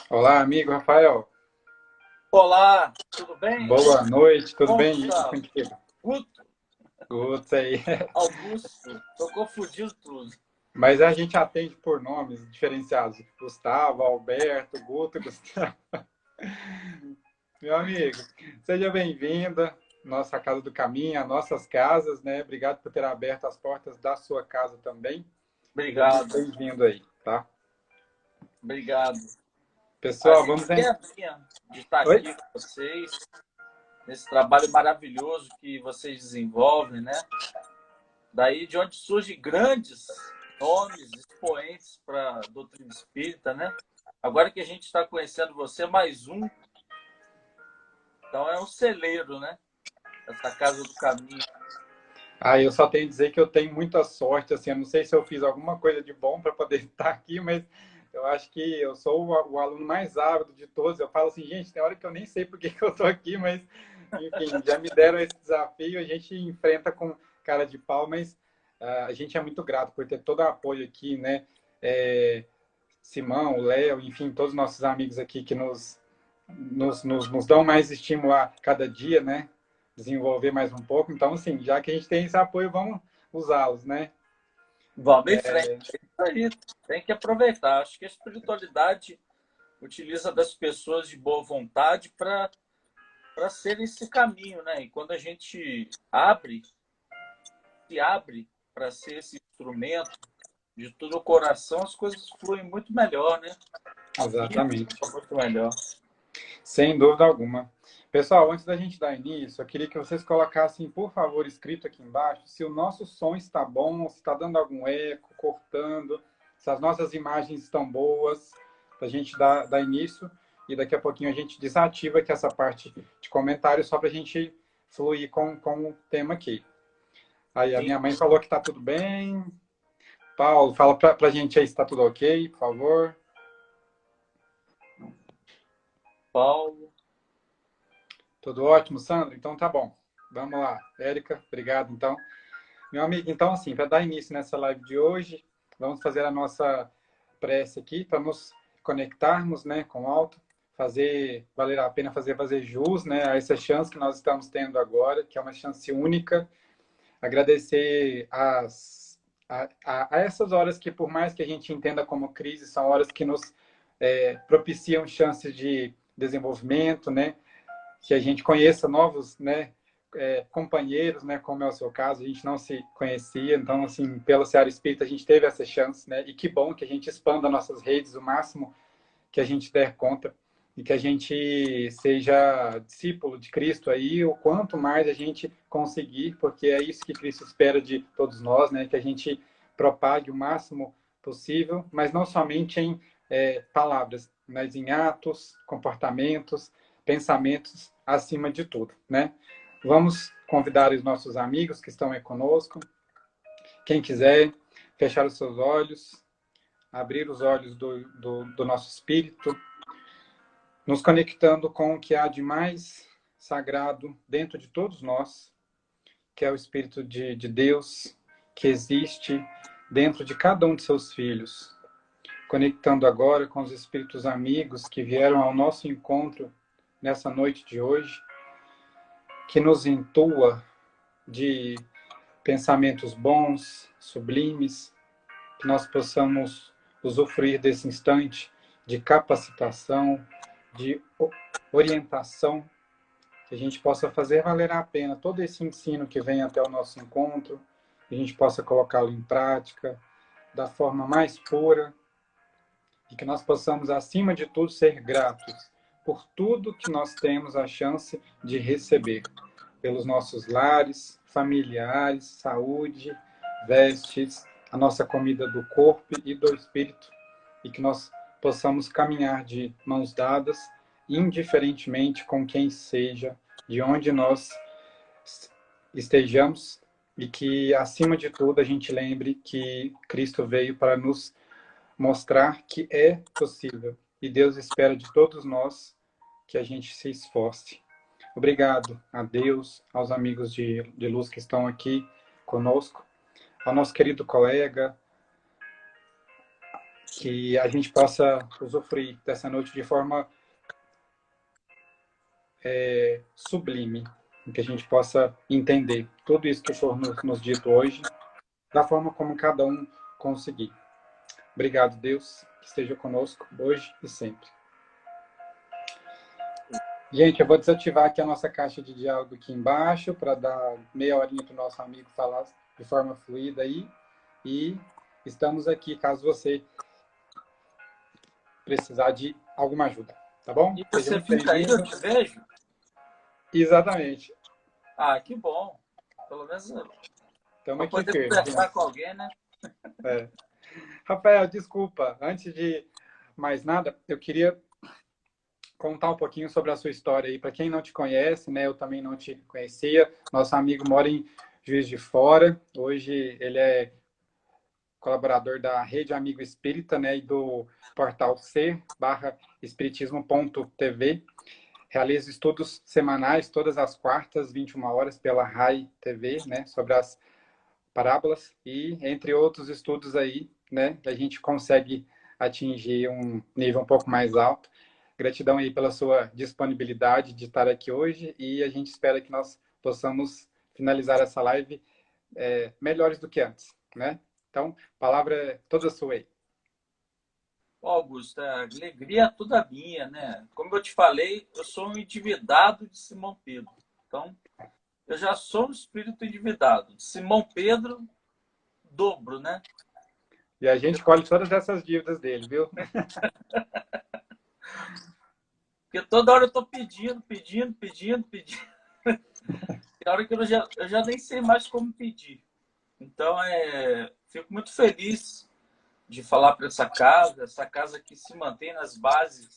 Olá, amigo Rafael. Olá, tudo bem? Boa noite, tudo Como bem? E está? contigo? Guto, Guto aí. Augusto, tô confundindo tudo. Mas a gente atende por nomes diferenciados. Gustavo, Alberto, Guto, Gustavo. Meu amigo, seja bem-vinda. Nossa Casa do Caminho, as nossas casas, né? Obrigado por ter aberto as portas da sua casa também. Seja muito Obrigado, bem-vindo aí, tá? obrigado. A Pessoal, alegria vamos é em... minha de estar Oi? aqui com vocês, nesse trabalho maravilhoso que vocês desenvolvem, né? Daí de onde surgem grandes nomes, expoentes para a doutrina espírita, né? Agora que a gente está conhecendo você, mais um, então é um celeiro, né? Essa Casa do Caminho. Ah, eu só tenho a dizer que eu tenho muita sorte, assim, eu não sei se eu fiz alguma coisa de bom para poder estar aqui, mas eu acho que eu sou o aluno mais ávido de todos. Eu falo assim, gente, tem hora que eu nem sei por que que eu estou aqui, mas, enfim, já me deram esse desafio, a gente enfrenta com cara de pau, mas a gente é muito grato por ter todo o apoio aqui, né? É, Simão, o Léo, enfim, todos os nossos amigos aqui que nos dão mais estímulo a cada dia, né? Desenvolver mais um pouco. Então, assim, já que a gente tem esse apoio, vamos usá-los, né? Vamos em frente. É isso aí. Tem que aproveitar. Acho que a espiritualidade utiliza das pessoas de boa vontade para ser esse caminho, né? E quando a gente se abre para ser esse instrumento de todo o coração, as coisas fluem muito melhor, né? A vida Exatamente. é muito melhor. Sem dúvida alguma. Pessoal, antes da gente dar início, eu queria que vocês colocassem, por favor, escrito aqui embaixo, se o nosso som está bom, se está dando algum eco, cortando, se as nossas imagens estão boas, para a gente dar início. E daqui a pouquinho a gente desativa aqui essa parte de comentários, só para a gente fluir com o tema aqui. Aí, a Sim, minha mãe falou que está tudo bem. Paulo, fala para a gente aí se está tudo ok, por favor. Paulo. Tudo ótimo, Sandro? Então tá bom. Vamos lá. Érica, obrigado, então. Meu amigo, então, assim, para dar início nessa live de hoje, vamos fazer a nossa prece aqui para nos conectarmos, né, com o alto, fazer valer a pena fazer jus, né, a essa chance que nós estamos tendo agora, que é uma chance única. Agradecer a essas horas que, por mais que a gente entenda como crise, são horas que nos propiciam chances de desenvolvimento, né, que a gente conheça novos, né, companheiros, né, como é o seu caso, a gente não se conhecia, então, assim, pela Seara Espírita a gente teve essa chance, né, e que bom que a gente expanda nossas redes o máximo que a gente der conta e que a gente seja discípulo de Cristo aí, o quanto mais a gente conseguir, porque é isso que Cristo espera de todos nós, né, que a gente propague o máximo possível, mas não somente em palavras, mas em atos, comportamentos, pensamentos, acima de tudo, né? Vamos convidar os nossos amigos que estão aí conosco, quem quiser fechar os seus olhos, abrir os olhos do nosso espírito, nos conectando com o que há de mais sagrado dentro de todos nós, que é o Espírito de Deus, que existe dentro de cada um de seus filhos. Conectando agora com os espíritos amigos que vieram ao nosso encontro nessa noite de hoje, que nos intua de pensamentos bons, sublimes, que nós possamos usufruir desse instante de capacitação, de orientação, que a gente possa fazer valer a pena todo esse ensino que vem até o nosso encontro, que a gente possa colocá-lo em prática da forma mais pura e que nós possamos, acima de tudo, ser gratos por tudo que nós temos a chance de receber, pelos nossos lares, familiares, saúde, vestes, a nossa comida do corpo e do espírito, e que nós possamos caminhar de mãos dadas, indiferentemente com quem seja, de onde nós estejamos, e que, acima de tudo, a gente lembre que Cristo veio para nos mostrar que é possível, e Deus espera de todos nós que a gente se esforce. Obrigado a Deus, aos amigos de luz que estão aqui conosco, ao nosso querido colega, que a gente possa usufruir dessa noite de forma sublime, que a gente possa entender tudo isso que o Senhor nos dito hoje, da forma como cada um conseguir. Obrigado, Deus, que esteja conosco hoje e sempre. Gente, eu vou desativar aqui a nossa caixa de diálogo aqui embaixo, para dar meia horinha para o nosso amigo falar de forma fluida aí. E estamos aqui, caso você precisar de alguma ajuda, tá bom? E você fica aí, eu te vejo? Exatamente. Ah, que bom. Pelo menos Estamos para aqui poder firme. conversar com alguém, né? Rafael, desculpa. Antes de mais nada, eu queria contar um pouquinho sobre a sua história aí. Para quem não te conhece, né? Eu também não te conhecia. Nosso amigo mora em Juiz de Fora. Hoje ele é colaborador da Rede Amigo Espírita, né? E do portal c/espiritismo.tv. Realiza estudos semanais, todas as quartas, 21 horas, pela RAI TV, né? Sobre as parábolas e, entre outros estudos aí, né? A gente consegue atingir um nível um pouco mais alto. Gratidão aí pela sua disponibilidade de estar aqui hoje e a gente espera que nós possamos finalizar essa live melhores do que antes, né? Então, a palavra é toda sua aí. Augusto, a alegria é toda minha, né? Como eu te falei, eu sou um endividado de Simão Pedro. Então, eu já sou um espírito endividado. De Simão Pedro, dobro, né? E a gente colhe todas essas dívidas dele, viu? Porque toda hora eu estou pedindo. Tem hora que eu já nem sei mais como pedir. Então, fico muito feliz de falar para essa casa que se mantém nas bases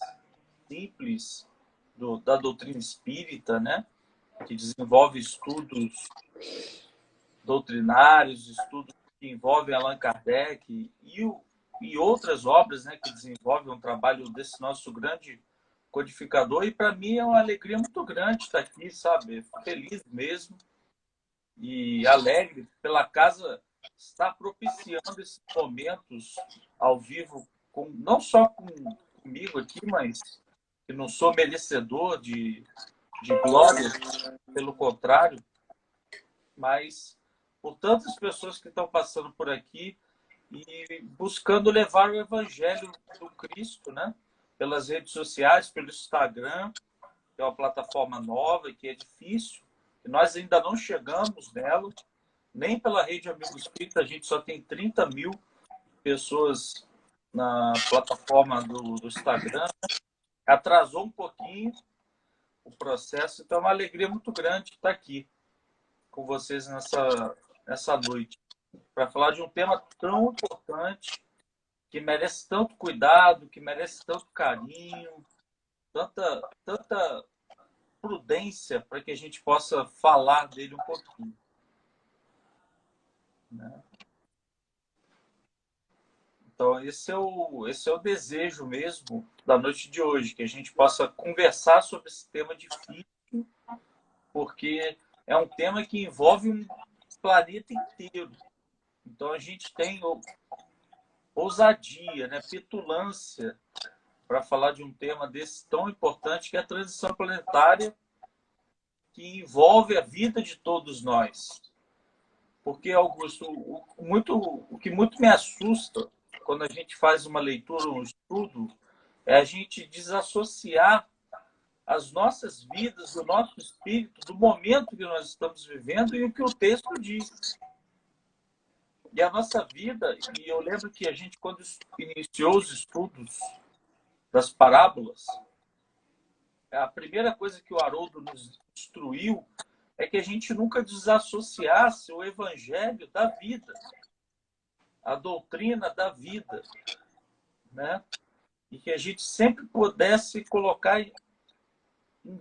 simples da doutrina espírita, né? Que desenvolve estudos doutrinários, estudos que envolvem Allan Kardec e outras obras, né, que desenvolvem um trabalho desse nosso grande codificador. E para mim é uma alegria muito grande estar aqui, sabe? Feliz mesmo e alegre pela casa estar propiciando esses momentos ao vivo, não só comigo aqui, mas que não sou merecedor de glória, pelo contrário, mas por tantas pessoas que estão passando por aqui e buscando levar o evangelho do Cristo, né? Pelas redes sociais, pelo Instagram, que é uma plataforma nova e que é difícil, que nós ainda não chegamos nela, nem pela Rede Amigo Espírita, a gente só tem 30 mil pessoas na plataforma do Instagram. Atrasou um pouquinho o processo, então é uma alegria muito grande estar aqui com vocês nessa noite, para falar de um tema tão importante, que merece tanto cuidado, que merece tanto carinho, tanta prudência para que a gente possa falar dele um pouquinho. Né? Então, esse é o desejo mesmo da noite de hoje, que a gente possa conversar sobre esse tema difícil, porque é um tema que envolve um planeta inteiro. Então, a gente tem ousadia, né, petulância para falar de um tema desse tão importante, que é a transição planetária, que envolve a vida de todos nós. Porque, Augusto, o que muito me assusta quando a gente faz uma leitura, um estudo, é a gente desassociar as nossas vidas, o nosso espírito, do momento que nós estamos vivendo e o que o texto diz. E a nossa vida, e eu lembro que a gente, quando iniciou os estudos das parábolas, a primeira coisa que o Haroldo nos instruiu é que a gente nunca desassociasse o evangelho da vida, a doutrina da vida, né? E que a gente sempre pudesse colocar em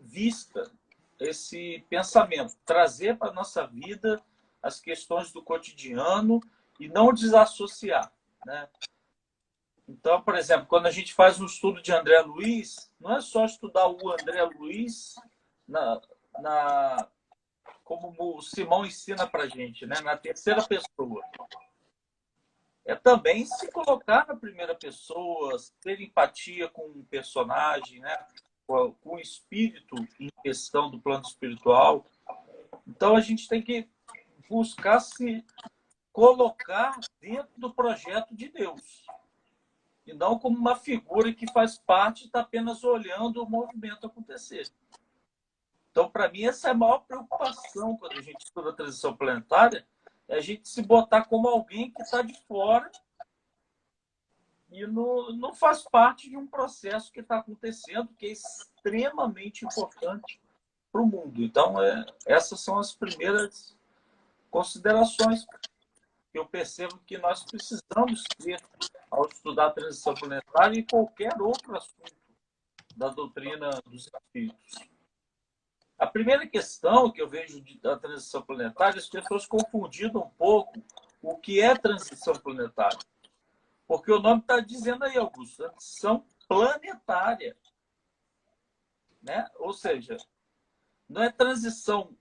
vista esse pensamento, trazer para a nossa vida as questões do cotidiano e não desassociar, né? Então, por exemplo, quando a gente faz um estudo de André Luiz, não é só estudar o André Luiz como o Simão ensina para a gente, né? Na terceira pessoa. é também se colocar na primeira pessoa, ter empatia com o personagem, né? Com o espírito em questão do plano espiritual. Então, a gente tem que buscar se colocar dentro do projeto de Deus. E não como uma figura que faz parte e está apenas olhando o movimento acontecer. Então, para mim, essa é a maior preocupação quando a gente estuda a transição planetária, é a gente se botar como alguém que está de fora e não faz parte de um processo que está acontecendo, que é extremamente importante para o mundo. Então, essas são as primeiras considerações que eu percebo que nós precisamos ter ao estudar a transição planetária e qualquer outro assunto da doutrina dos espíritos. A primeira questão que eu vejo da transição planetária, as pessoas confundindo um pouco o que é transição planetária. Porque o nome está dizendo aí, Augusto, transição planetária. Né? Ou seja, não é transição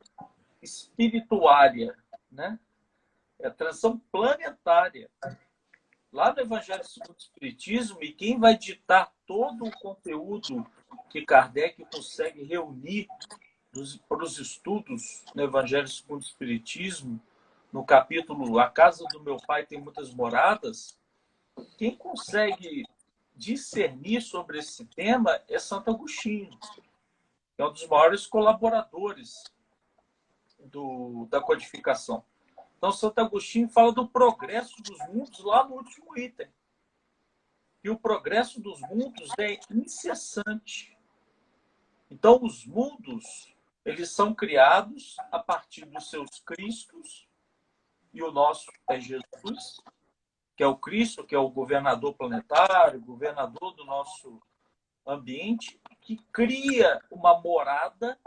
espirituária, né? É transição planetária. Lá no Evangelho segundo o Espiritismo, e quem vai ditar todo o conteúdo que Kardec consegue reunir para os estudos no Evangelho segundo o Espiritismo, no capítulo A Casa do Meu Pai Tem Muitas Moradas, quem consegue discernir sobre esse tema é Santo Agostinho, que é um dos maiores colaboradores da codificação. Então, Santo Agostinho fala do progresso dos mundos lá no último item. E o progresso dos mundos é incessante. Então, os mundos, eles são criados a partir dos seus cristos, e o nosso é Jesus, que é o Cristo, que é o governador planetário, governador do nosso ambiente, que cria uma morada,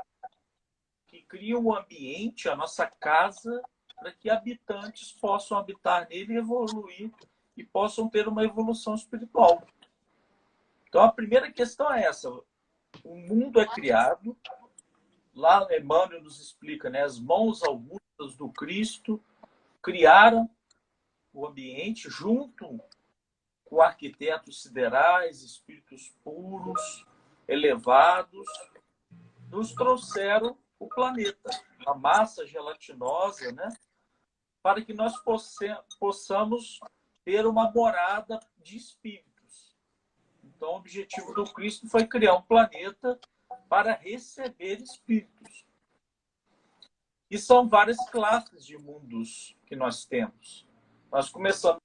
que cria um ambiente, a nossa casa, para que habitantes possam habitar nele e evoluir e possam ter uma evolução espiritual. Então, a primeira questão é essa. O mundo é criado. Lá, Emmanuel nos explica, né? As mãos augustas do Cristo criaram o ambiente junto com arquitetos siderais, espíritos puros, elevados, nos trouxeram o planeta, a massa gelatinosa, né? Para que nós possamos ter uma morada de espíritos. Então, o objetivo do Cristo foi criar um planeta para receber espíritos. E são várias classes de mundos que nós temos. Nós começamos.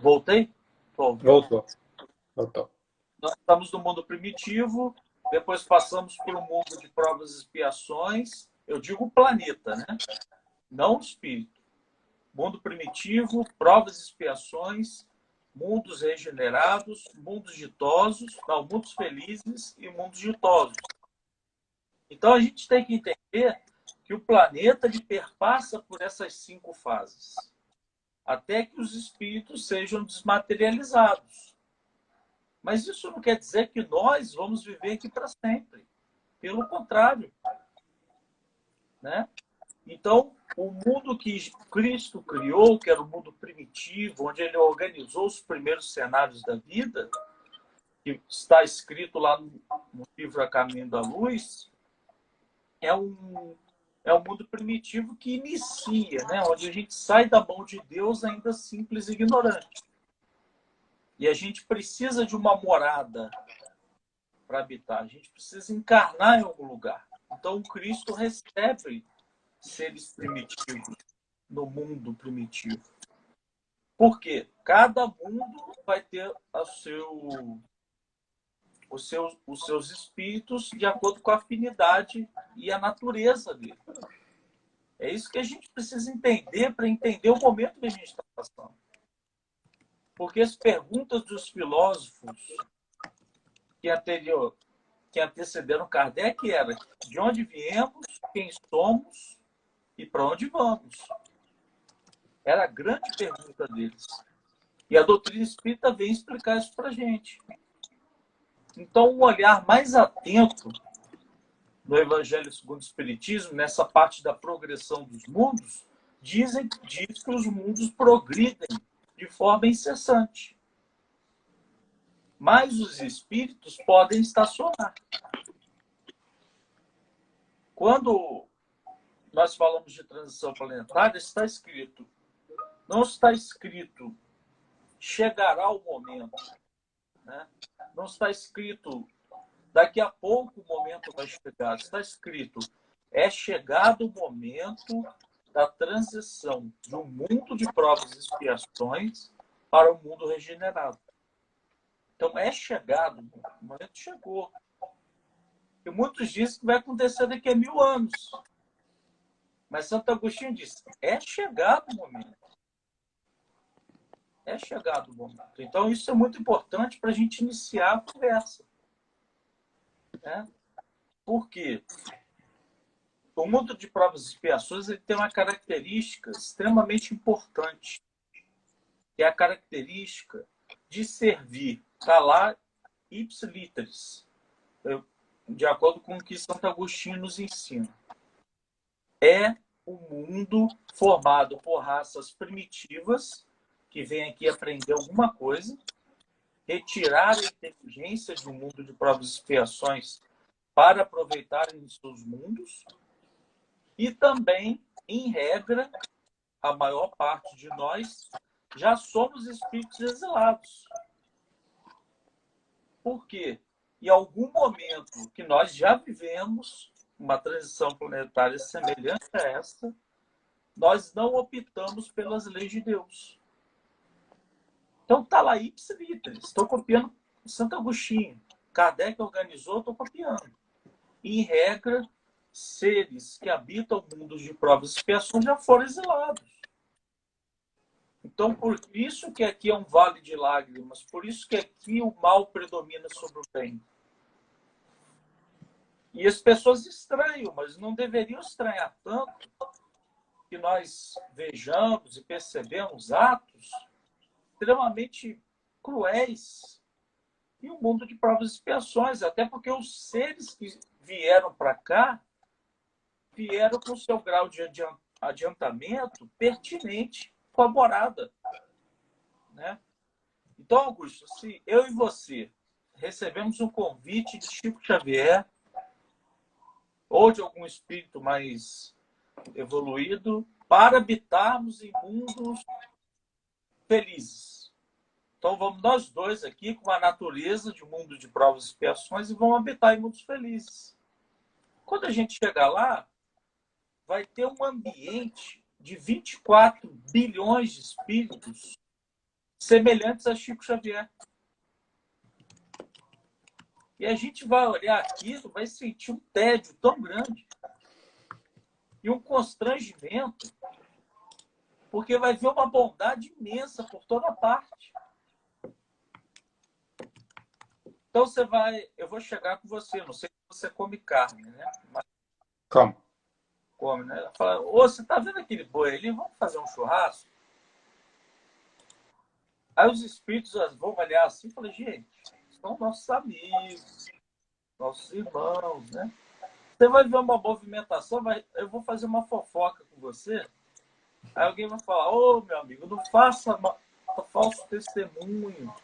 Voltei? Voltou. Voltou. Nós estamos no mundo primitivo, depois passamos por um mundo de provas e expiações. Eu digo planeta, né? Não espírito. Mundo primitivo, provas e expiações, mundos regenerados, mundos ditosos, não, mundos felizes e mundos ditosos. Então a gente tem que entender que o planeta ele perpassa por essas 5 fases, até que os espíritos sejam desmaterializados. Mas isso não quer dizer que nós vamos viver aqui para sempre. Pelo contrário. Né? Então, o mundo que Cristo criou, que era o mundo primitivo, onde ele organizou os primeiros cenários da vida, que está escrito lá no livro A Caminho da Luz, é um mundo primitivo que inicia, né? Onde a gente sai da mão de Deus ainda simples e ignorante. E a gente precisa de uma morada para habitar. A gente precisa encarnar em algum lugar. Então, Cristo recebe seres primitivos no mundo primitivo. Por quê? Cada mundo vai ter os seus espíritos de acordo com a afinidade e a natureza dele. É isso que a gente precisa entender para entender o momento que a gente está passando. Porque as perguntas dos filósofos que antecederam Kardec eram de onde viemos, quem somos e para onde vamos. Era a grande pergunta deles. E a doutrina espírita vem explicar isso para a gente. Então, um olhar mais atento no Evangelho segundo o Espiritismo, nessa parte da progressão dos mundos, diz que os mundos progridem de forma incessante. Mas os espíritos podem estacionar. Quando nós falamos de transição planetária, está escrito, não está escrito chegará o momento, né? Não está escrito daqui a pouco o momento vai chegar. Está escrito é chegado o momento da transição de um mundo de provas e expiações para um mundo regenerado. Então é chegado, o momento chegou. E muitos dizem que vai acontecer daqui a 1000 anos. Mas Santo Agostinho diz, é chegado o momento. É chegado o momento. Então, isso é muito importante para a gente iniciar a conversa. Né? Por quê? O mundo de provas e expiações ele tem uma característica extremamente importante, que é a característica de servir, está lá ipsiliteris, de acordo com o que Santo Agostinho nos ensina. É um mundo formado por raças primitivas, que vêm aqui aprender alguma coisa, retirar a inteligência de um mundo de provas e expiações para aproveitarem os seus mundos, e também, em regra, a maior parte de nós já somos espíritos exilados. Por quê? Em algum momento que nós já vivemos uma transição planetária semelhante a essa, nós não optamos pelas leis de Deus. Então está lá ipsiliteris. Estou copiando Santo Agostinho. Kardec organizou, estou copiando. Em regra, seres que habitam mundos de provas e expiações já foram exilados. Então, por isso que aqui é um vale de lágrimas, por isso que aqui o mal predomina sobre o bem. E as pessoas estranham, mas não deveriam estranhar tanto que nós vejamos e percebemos atos extremamente cruéis e um mundo de provas e expiações, até porque os seres que vieram para cá vieram com seu grau de adiantamento pertinente com a morada. Né? Então, Augusto, se eu e você recebemos um convite de Chico Xavier ou de algum espírito mais evoluído para habitarmos em mundos felizes. Então, vamos nós dois aqui com a natureza de um mundo de provas e expiações e vamos habitar em mundos felizes. Quando a gente chegar lá, vai ter um ambiente de 24 bilhões de espíritos semelhantes a Chico Xavier. E a gente vai olhar aquilo, vai sentir um tédio tão grande e um constrangimento, porque vai ver uma bondade imensa por toda parte. Então eu vou chegar com você, não sei se você come carne, né? Mas Como? come, né? Ela fala, ô, você tá vendo aquele boi ali? Vamos fazer um churrasco? Aí os espíritos vão olhar assim e falam, gente, são nossos amigos, nossos irmãos, né? Você vai ver uma movimentação, eu vou fazer uma fofoca com você. Aí alguém vai falar, ô, meu amigo, não faça falso testemunho.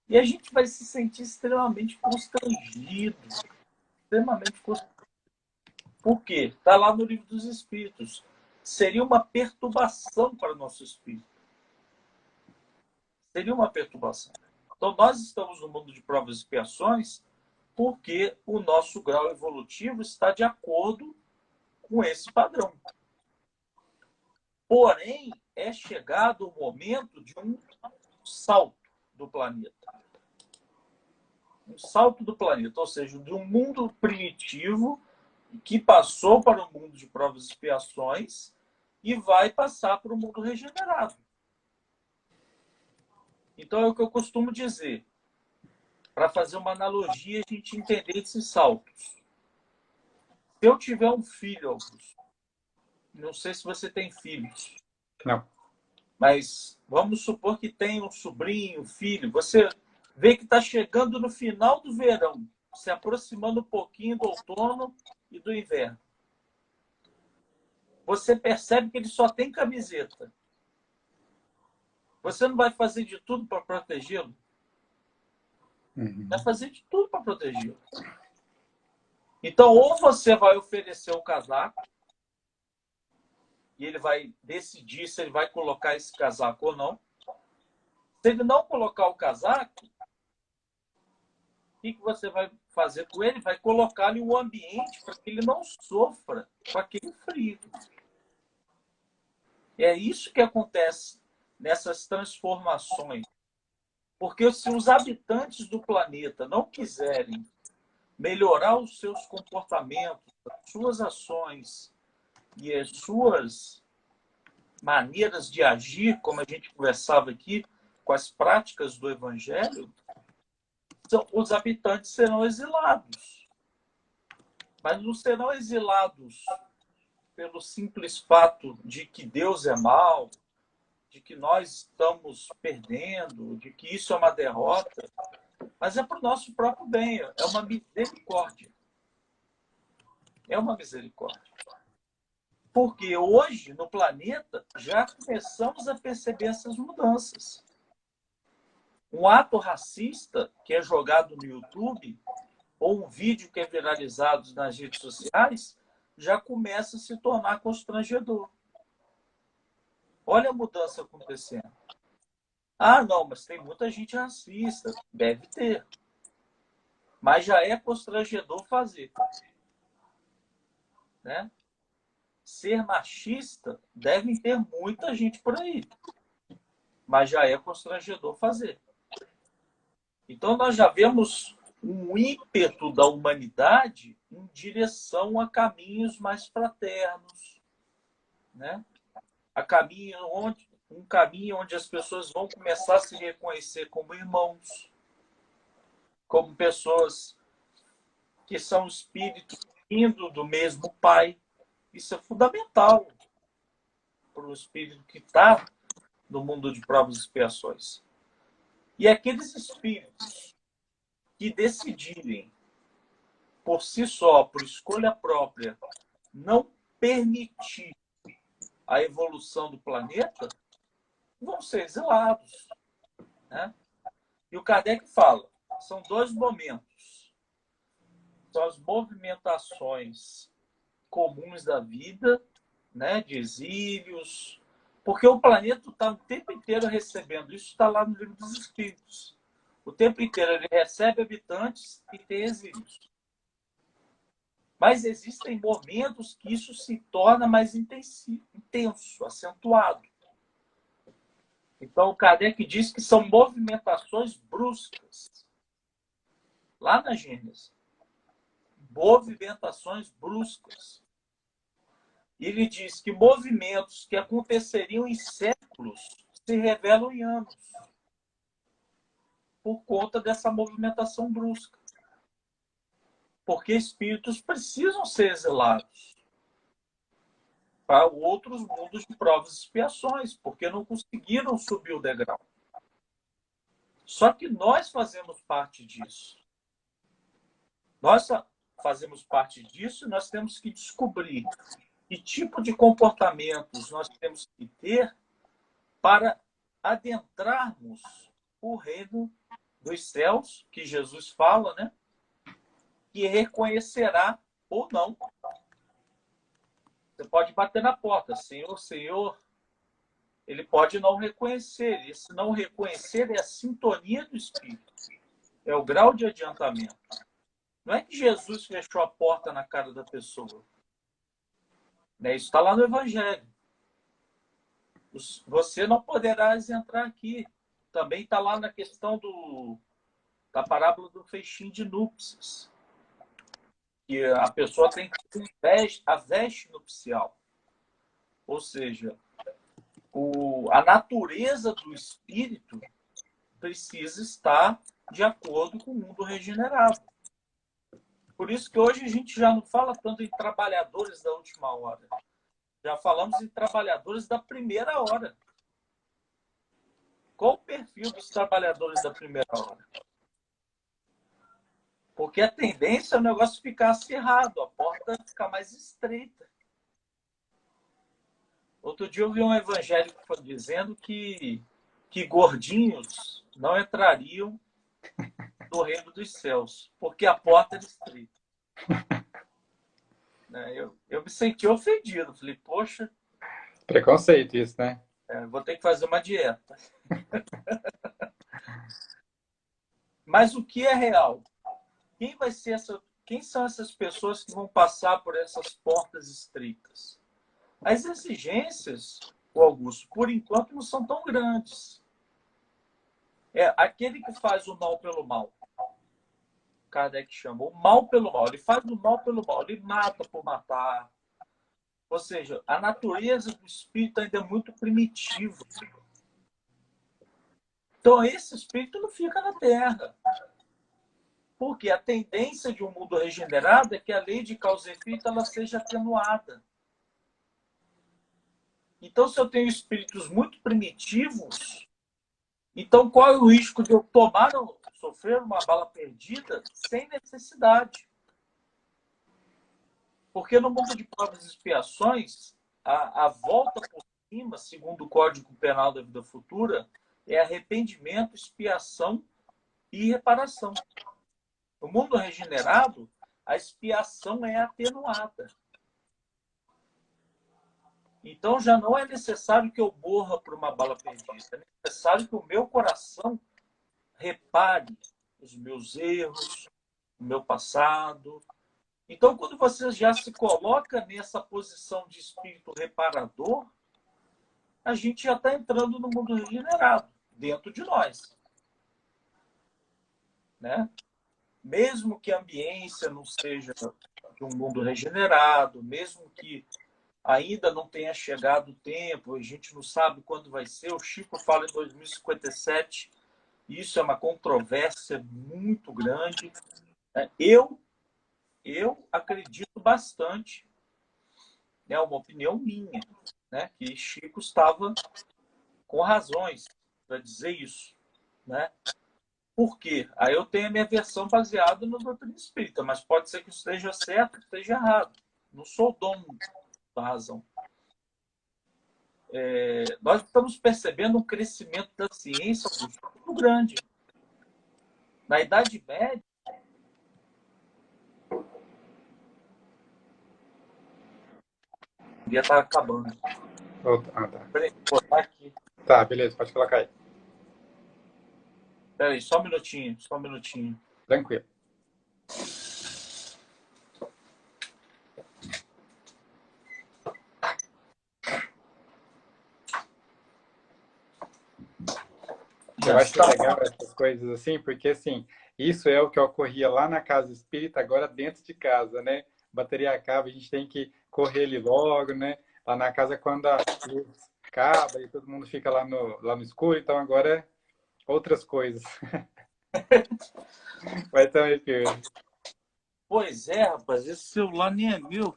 E a gente vai se sentir extremamente constrangido. Extremamente constrangido. Por quê? Está lá no Livro dos Espíritos. Seria uma perturbação para o nosso espírito. Seria uma perturbação. Então, nós estamos no mundo de provas e expiações porque o nosso grau evolutivo está de acordo com esse padrão. Porém, é chegado o momento de um salto do planeta. Um salto do planeta, ou seja, de um mundo primitivo que passou para o mundo de provas e expiações e vai passar para o mundo regenerado. Então, é o que eu costumo dizer, para fazer uma analogia, a gente entender esses saltos. Se eu tiver um filho, Augusto, não sei se você tem filhos. Não. Mas vamos supor que tem um sobrinho, um filho. Você vê que está chegando no final do verão. se aproximando um pouquinho do outono e do inverno. Você percebe que ele só tem camiseta. Você não vai fazer de tudo para protegê-lo? Vai fazer de tudo para protegê-lo. Então, ou você vai oferecer o casaco, e ele vai decidir se ele vai colocar esse casaco ou não. Se ele não colocar o casaco, o que você vai fazer com ele? Vai colocar em um ambiente para que ele não sofra com aquele frio. E é isso que acontece nessas transformações. Porque se os habitantes do planeta não quiserem melhorar os seus comportamentos, as suas ações e as suas maneiras de agir, como a gente conversava aqui, com as práticas do Evangelho, os habitantes serão exilados. Mas não serão exilados pelo simples fato de que Deus é mau, de que nós estamos perdendo, de que isso é uma derrota, mas é para o nosso próprio bem, é uma misericórdia. É uma misericórdia. Porque hoje, no planeta, já começamos a perceber essas mudanças. Um ato racista que é jogado no YouTube, ou um vídeo que é viralizado nas redes sociais, já começa a se tornar constrangedor. Olha a mudança acontecendo. Ah, não, mas tem muita gente racista. Deve ter. Mas já é constrangedor fazer. Né? Ser machista, deve ter muita gente por aí. Mas já é constrangedor fazer. Então, nós já vemos um ímpeto da humanidade em direção a caminhos mais fraternos, né? Um caminho onde as pessoas vão começar a se reconhecer como irmãos, como pessoas que são espíritos vindo do mesmo Pai. Isso é fundamental para o espírito que está no mundo de provas e expiações. E aqueles espíritos que decidirem por si só, por escolha própria, não permitir a evolução do planeta, vão ser exilados. Né? E o Kardec fala, são dois momentos. São as movimentações comuns da vida, né, de exílios, porque o planeta está o tempo inteiro recebendo, isso está lá no Livro dos Espíritos. O tempo inteiro ele recebe habitantes e tem exílios. Mas existem momentos que isso se torna mais intenso, acentuado. Então, o Kardec diz que são movimentações bruscas. Lá na Gênesis. Movimentações bruscas. Ele diz que movimentos que aconteceriam em séculos se revelam em anos. Por conta dessa movimentação brusca. Porque espíritos precisam ser exilados para outros mundos de provas e expiações, porque não conseguiram subir o degrau. Só que nós fazemos parte disso. Nós fazemos parte disso e nós temos que descobrir que tipo de comportamentos nós temos que ter para adentrarmos o reino dos céus, que Jesus fala, né? Que reconhecerá ou não. Você pode bater na porta, Senhor, Senhor. Ele pode não reconhecer. Esse não reconhecer é a sintonia do Espírito. É o grau de adiantamento. Não é que Jesus fechou a porta na cara da pessoa. Isso está lá no Evangelho. Você não poderá entrar aqui. Também está lá na questão da parábola do feixinho de núpcias. Que a pessoa tem que ter a veste nupcial. Ou seja, a natureza do espírito precisa estar de acordo com o mundo regenerado. Por isso que hoje a gente já não fala tanto em trabalhadores da última hora. Já falamos em trabalhadores da primeira hora. Qual o perfil dos trabalhadores da primeira hora? Porque a tendência é o negócio ficar acirrado, a porta ficar mais estreita. Outro dia eu vi um evangélico dizendo que gordinhos não entrariam no reino dos céus, porque a porta era estreita. Eu me senti ofendido. Falei, poxa... Preconceito isso, né? Vou ter que fazer uma dieta. Mas o que é real? Quem são essas pessoas que vão passar por essas portas estreitas? As exigências, Augusto, por enquanto não são tão grandes. Aquele que faz o mal pelo mal. Kardec chama o mal pelo mal. Ele faz o mal pelo mal. Ele mata por matar. Ou seja, a natureza do espírito ainda é muito primitiva. Então, esse espírito não fica na Terra. Porque a tendência de um mundo regenerado é que a lei de causa e efeito ela seja atenuada. Então, se eu tenho espíritos muito primitivos, então qual é o risco de eu sofrer uma bala perdida sem necessidade? Porque no mundo de provas e expiações, a volta por cima, segundo o Código Penal da Vida Futura, é arrependimento, expiação e reparação. No mundo regenerado, a expiação é atenuada. Então, já não é necessário que eu morra por uma bala perdida. É necessário que o meu coração repare os meus erros, o meu passado. Então, quando você já se coloca nessa posição de espírito reparador, a gente já está entrando no mundo regenerado, dentro de nós. Né? Mesmo que a ambiência não seja de um mundo regenerado, mesmo que ainda não tenha chegado o tempo, a gente não sabe quando vai ser. O Chico fala em 2057, isso é uma controvérsia muito grande. Eu acredito bastante, é uma opinião minha, né, que Chico estava com razões para dizer isso. Né? Por quê? Aí eu tenho a minha versão baseada no doutrina espírita, mas pode ser que esteja certo, esteja errado. Não sou o dono da razão. Nós estamos percebendo um crescimento da ciência muito grande. Na Idade Média, o dia está acabando. Tá. Peraí, vou botar aqui. Tá, beleza, pode colocar aí. Peraí, só um minutinho. Tranquilo. Eu acho legal essas coisas assim, porque assim, isso é o que ocorria lá na casa espírita, agora dentro de casa, né? Bateria acaba, a gente tem que correr ali logo, né? Lá na casa, quando a luz acaba e todo mundo fica lá no escuro, então agora é outras coisas. Vai também, Pedro. Pois é, rapaz, esse celular nem é meu.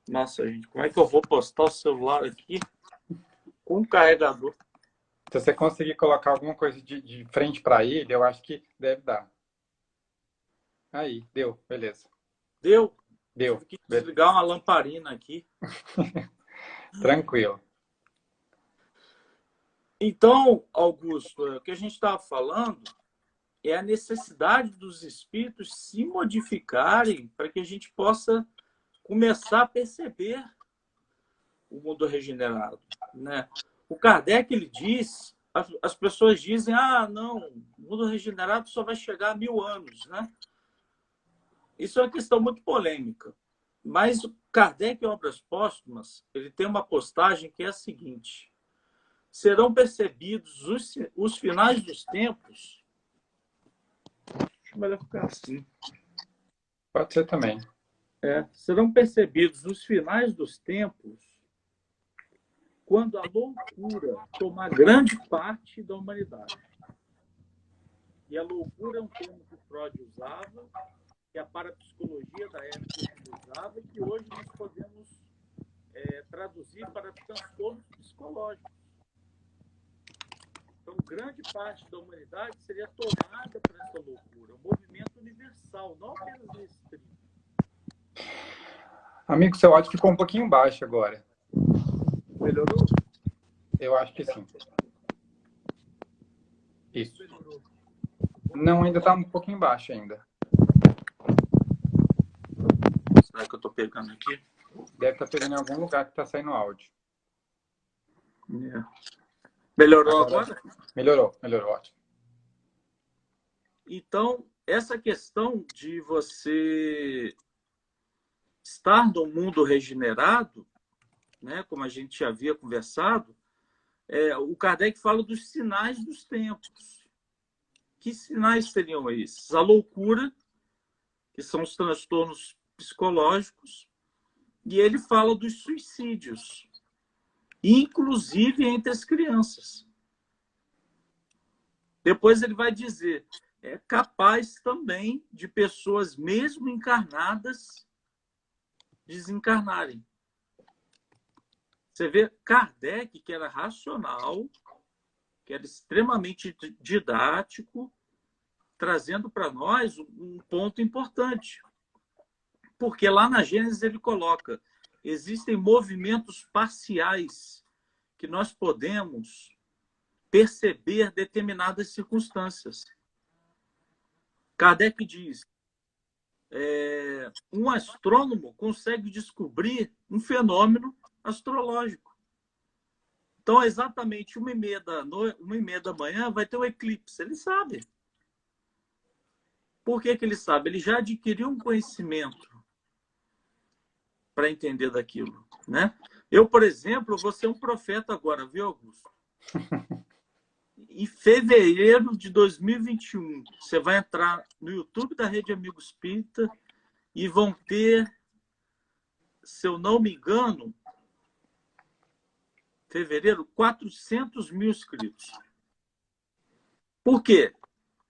Nossa, gente, como é que eu vou postar o celular aqui com o carregador? Se você conseguir colocar alguma coisa de frente para ele, eu acho que deve dar. Aí, deu, beleza. Deu? Deu. Tive que desligar uma lamparina aqui. Tranquilo. Então, Augusto, o que a gente estava falando é a necessidade dos espíritos se modificarem para que a gente possa começar a perceber o mundo regenerado. Né? O Kardec, ele diz, as pessoas dizem, não, o mundo regenerado só vai chegar a 1000 anos. Né? Isso é uma questão muito polêmica. Mas o Kardec, em Obras Póstumas, ele tem uma postagem que é a seguinte: serão percebidos os finais dos tempos. Deixa eu melhor ficar assim. Pode ser também. serão percebidos nos finais dos tempos, quando a loucura tomar grande parte da humanidade. E a loucura é um termo que Freud usava, que a parapsicologia da época utilizava, e que hoje nós podemos traduzir para transtornos psicológicos. Então, grande parte da humanidade seria tomada por essa loucura, um movimento universal, não apenas restrito. Amigo, seu áudio ficou um pouquinho baixo agora. Melhorou? Eu acho que sim. Isso. Melhorou. Não, ainda está um pouquinho baixo ainda. Será que eu estou pegando aqui? Deve estar pegando em algum lugar que está saindo áudio. Melhorou agora? Melhorou, ótimo. Então, essa questão de você estar no mundo regenerado, né, como a gente já havia conversado, o Kardec fala dos sinais dos tempos. Que sinais seriam esses? A loucura, que são os transtornos psicológicos, e ele fala dos suicídios, inclusive entre as crianças. Depois ele vai dizer, é capaz também de pessoas mesmo encarnadas desencarnarem. Você vê Kardec, que era racional, que era extremamente didático, trazendo para nós um ponto importante. Porque lá na Gênesis ele coloca, existem movimentos parciais que nós podemos perceber determinadas circunstâncias. Kardec diz, um astrônomo consegue descobrir um fenômeno astrológico. Então, exatamente 1h30 da manhã vai ter um eclipse. Ele sabe. Por que ele sabe? Ele já adquiriu um conhecimento para entender daquilo, né? Eu, por exemplo, vou ser um profeta agora, viu, Augusto? Em fevereiro de 2021, você vai entrar no YouTube da Rede Amigo Espírita e vão ter, se eu não me engano, fevereiro, 400 mil inscritos. Por quê?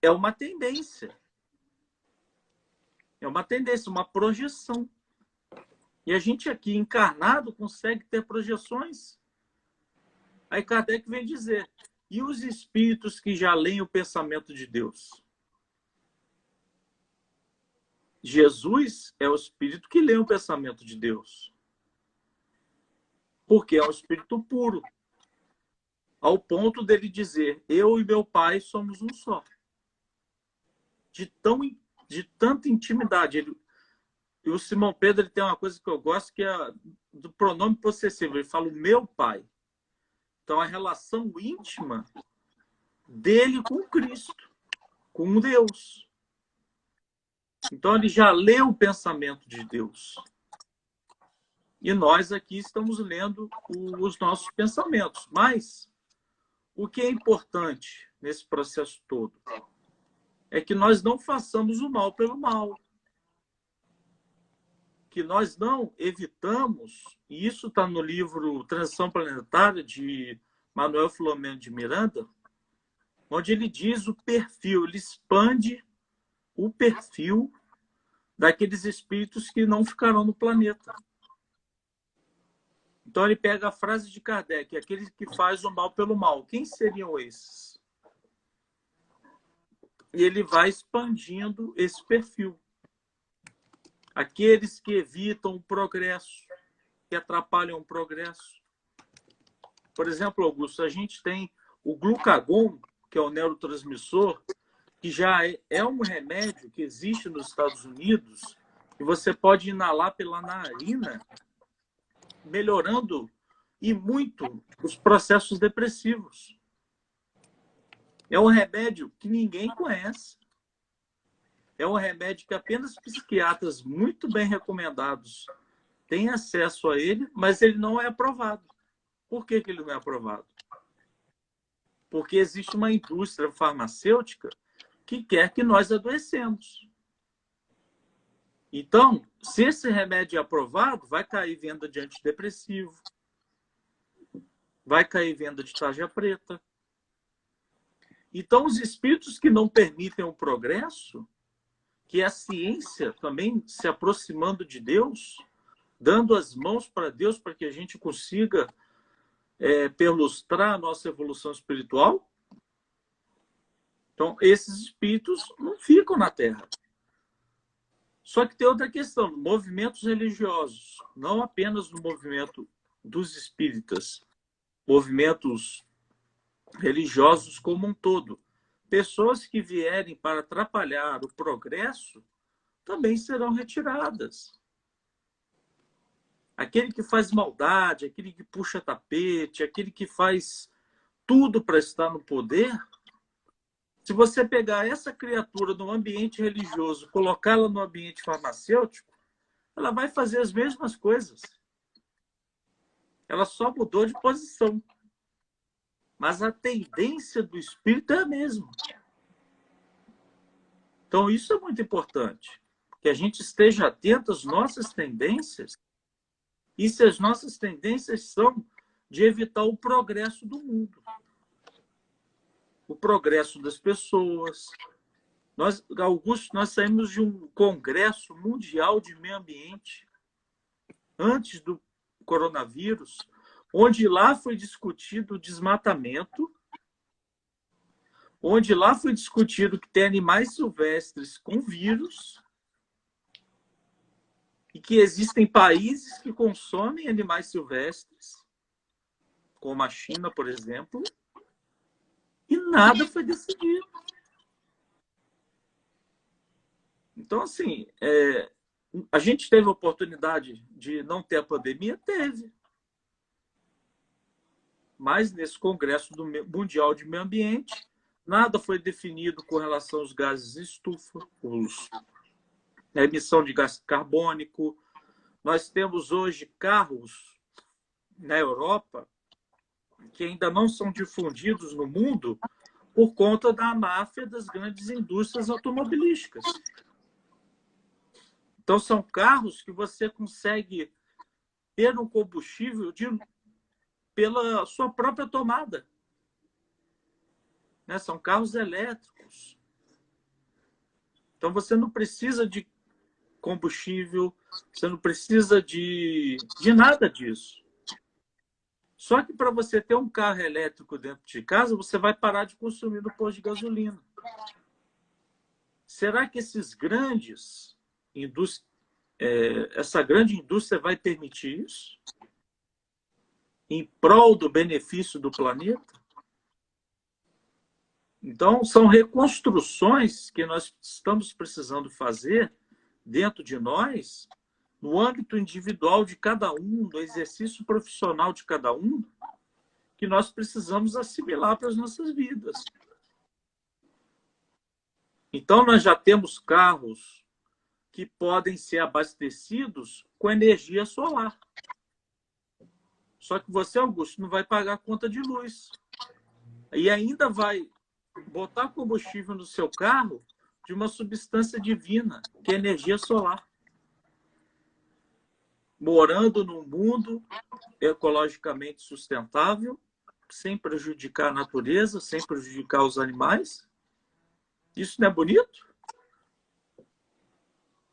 É uma tendência. É uma tendência, uma projeção. E a gente aqui, encarnado, consegue ter projeções. Aí Kardec vem dizer, e os espíritos que já leem o pensamento de Deus? Jesus é o espírito que lê o pensamento de Deus. Porque é um espírito puro. Ao ponto dele dizer, eu e meu pai somos um só. De tanta intimidade. E o Simão Pedro ele tem uma coisa que eu gosto, que é do pronome possessivo. Ele fala o meu pai. Então, a relação íntima dele com Cristo, com Deus. Então, ele já leu o pensamento de Deus. E nós aqui estamos lendo os nossos pensamentos. Mas o que é importante nesse processo todo é que nós não façamos o mal pelo mal. Que nós não evitamos, e isso está no livro Transição Planetária, de Manuel Filomeno de Miranda, onde ele diz o perfil, ele expande o perfil daqueles espíritos que não ficarão no planeta. Então ele pega a frase de Kardec, aquele que faz o mal pelo mal. Quem seriam esses? E ele vai expandindo esse perfil. Aqueles que evitam o progresso, que atrapalham o progresso. Por exemplo, Augusto, a gente tem o glucagon, que é o neurotransmissor, que já é um remédio que existe nos Estados Unidos, e você pode inalar pela narina, melhorando e muito os processos depressivos. É um remédio que ninguém conhece. É um remédio que apenas psiquiatras muito bem recomendados têm acesso a ele, mas ele não é aprovado. Por que ele não é aprovado? Porque existe uma indústria farmacêutica que quer que nós adoecemos. Então, se esse remédio é aprovado, vai cair venda de antidepressivo, vai cair venda de tarja preta. Então, os espíritos que não permitem o progresso, que é a ciência também se aproximando de Deus, dando as mãos para Deus para que a gente consiga perlustrar a nossa evolução espiritual. Então, esses espíritos não ficam na Terra. Só que tem outra questão, movimentos religiosos, não apenas no movimento dos espíritas, movimentos religiosos como um todo. Pessoas que vierem para atrapalhar o progresso também serão retiradas. Aquele que faz maldade, aquele que puxa tapete, aquele que faz tudo para estar no poder, se você pegar essa criatura no ambiente religioso, colocá-la no ambiente farmacêutico, ela vai fazer as mesmas coisas. Ela só mudou de posição. Mas a tendência do espírito é a mesma. Então, isso é muito importante. Que a gente esteja atento às nossas tendências. E se as nossas tendências são de evitar o progresso do mundo. O progresso das pessoas. Augusto, nós saímos de um congresso mundial de meio ambiente, antes do coronavírus, onde lá foi discutido o desmatamento, onde lá foi discutido que tem animais silvestres com vírus e que existem países que consomem animais silvestres, como a China, por exemplo, e nada foi decidido. Então, assim, a gente teve a oportunidade de não ter a pandemia? Teve. Mas nesse Congresso Mundial de Meio Ambiente, nada foi definido com relação aos gases de estufa, a emissão de gás carbônico. Nós temos hoje carros na Europa que ainda não são difundidos no mundo por conta da máfia das grandes indústrias automobilísticas. Então, são carros que você consegue ter um combustível pela sua própria tomada. Né? São carros elétricos. Então, você não precisa de combustível, você não precisa de nada disso. Só que para você ter um carro elétrico dentro de casa, você vai parar de consumir no posto de gasolina. Será que esses grandes essa grande indústria vai permitir isso? Em prol do benefício do planeta? Então, são reconstruções que nós estamos precisando fazer dentro de nós, no âmbito individual de cada um, do exercício profissional de cada um, que nós precisamos assimilar para as nossas vidas. Então, nós já temos carros que podem ser abastecidos com energia solar. Só que você, Augusto, não vai pagar a conta de luz. E ainda vai botar combustível no seu carro de uma substância divina, que é energia solar. Morando num mundo ecologicamente sustentável, sem prejudicar a natureza, sem prejudicar os animais. Isso não é bonito?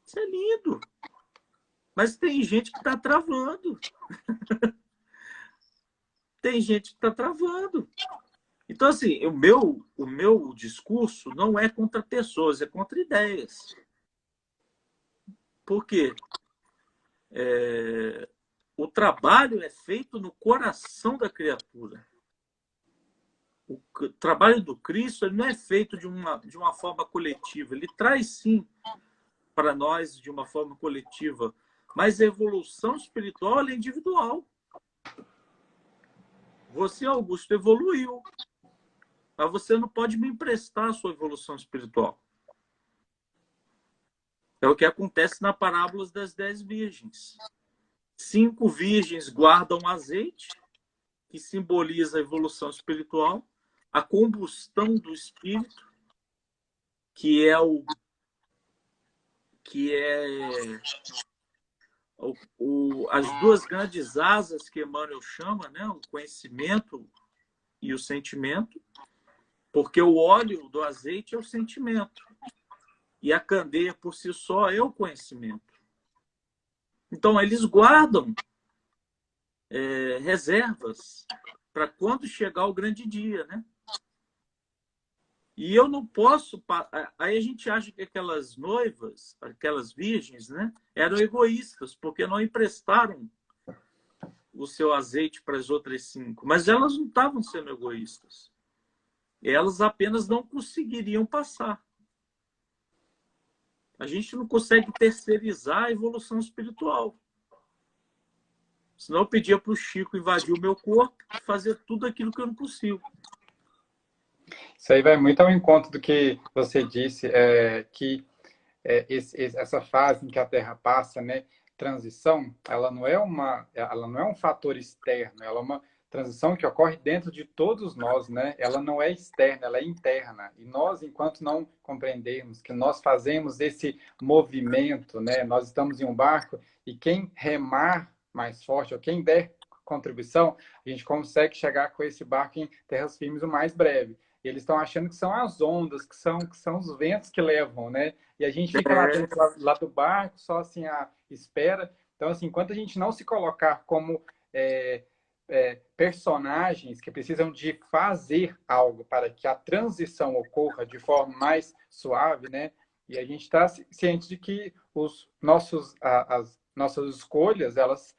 Isso é lindo. Mas tem gente que está travando. Tem gente que está travando. Então, assim, o meu discurso não é contra pessoas, é contra ideias. Por quê? O trabalho é feito no coração da criatura. O trabalho do Cristo ele não é feito de uma forma coletiva. Ele traz, sim, para nós de uma forma coletiva. Mas a evolução espiritual ela é individual. Você, Augusto, evoluiu. Mas você não pode me emprestar a sua evolução espiritual. É o que acontece na parábola das 10 virgens. 5 virgens guardam azeite, que simboliza a evolução espiritual, a combustão do espírito, que que é as duas grandes asas que Emmanuel chama, né? O conhecimento e o sentimento, porque o óleo do azeite é o sentimento e a candeia por si só é o conhecimento. Então, eles guardam reservas para quando chegar o grande dia, né? E eu não posso... Aí a gente acha que aquelas noivas, aquelas virgens, né, eram egoístas, porque não emprestaram o seu azeite para as outras 5. Mas elas não estavam sendo egoístas. Elas apenas não conseguiriam passar. A gente não consegue terceirizar a evolução espiritual. Senão eu pedia para o Chico invadir o meu corpo e fazer tudo aquilo que eu não consigo. Isso aí vai muito ao encontro do que você disse, que essa fase em que a Terra passa, né, transição, ela não é um fator externo, ela é uma transição que ocorre dentro de todos nós, né? Ela não é externa, ela é interna. E nós, enquanto não compreendermos que nós fazemos esse movimento, né? Nós estamos em um barco e quem remar mais forte, ou quem der contribuição, a gente consegue chegar com esse barco em terras firmes o mais breve. E eles estão achando que são as ondas, que são os ventos que levam, né? E a gente fica lá dentro lá do barco, só assim, à espera. Então, assim, enquanto a gente não se colocar como personagens que precisam de fazer algo para que a transição ocorra de forma mais suave, né? E a gente está ciente de que as nossas escolhas, elas